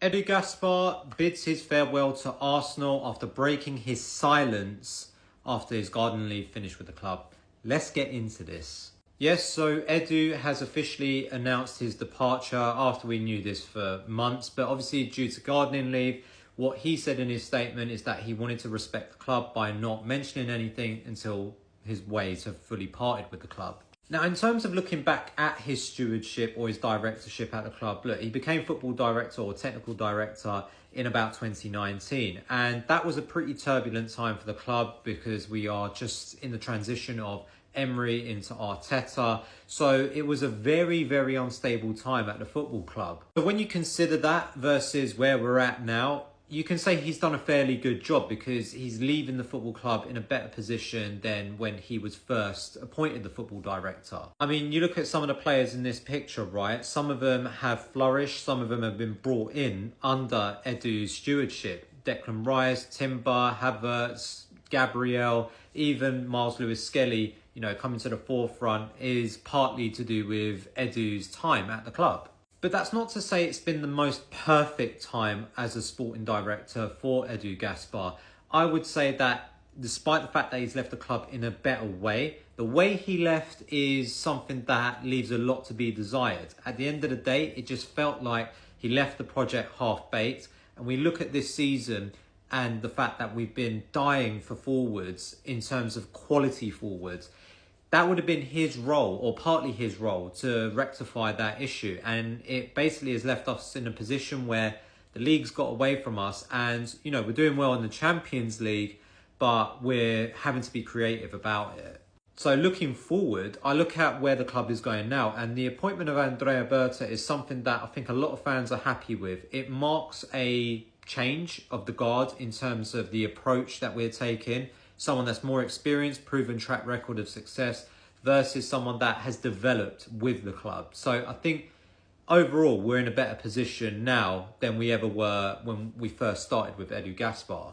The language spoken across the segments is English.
Edu Gaspar bids his farewell to Arsenal after breaking his silence after his garden leave finished with the club. Let's get into this. Yes, so Edu has officially announced his departure after we knew this for months, but obviously due to gardening leave, what he said in his statement is that he wanted to respect the club by not mentioning anything until his ways have fully parted with the club. Now, in terms of looking back at his stewardship or his directorship at the club, look, he became football director or technical director in about 2019. And that was a pretty turbulent time for the club because we are just in the transition of Emery into Arteta. So it was a very, very unstable time at the football club. But when you consider that versus where we're at now, you can say he's done a fairly good job because he's leaving the football club in a better position than when he was first appointed the football director. I mean, you look at some of the players in this picture, right? Some of them have flourished. Some of them have been brought in under Edu's stewardship. Declan Rice, Timber, Havertz, Gabriel, even Miles Lewis-Skelly, you know, coming to the forefront is partly to do with Edu's time at the club. But that's not to say it's been the most perfect time as a sporting director for Edu Gaspar. I would say that despite the fact that he's left the club in a better way, the way he left is something that leaves a lot to be desired. At the end of the day, it just felt like he left the project half-baked. And we look at this season and the fact that we've been dying for forwards in terms of quality forwards. That would have been his role, or partly his role, to rectify that issue. And it basically has left us in a position where the league's got away from us. And, you know, we're doing well in the Champions League, but we're having to be creative about it. So looking forward, I look at where the club is going now. And the appointment of Andrea Berta is something that I think a lot of fans are happy with. It marks a change of the guard in terms of the approach that we're taking. Someone that's more experienced, proven track record of success versus someone that has developed with the club. So I think overall we're in a better position now than we ever were when we first started with Edu Gaspar.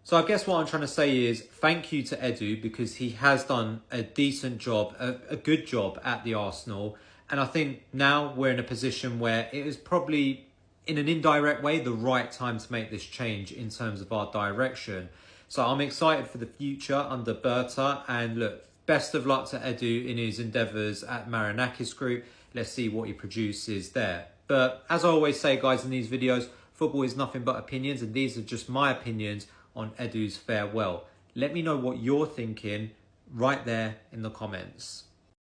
So I guess what I'm trying to say is thank you to Edu because he has done a decent job, a good job at the Arsenal. And I think now we're in a position where it is probably in an indirect way the right time to make this change in terms of our direction. So I'm excited for the future under Berta, and look, best of luck to Edu in his endeavours at Marinakis Group. Let's see what he produces there. But as I always say, guys, in these videos, football is nothing but opinions, and these are just my opinions on Edu's farewell. Let me know what you're thinking right there in the comments.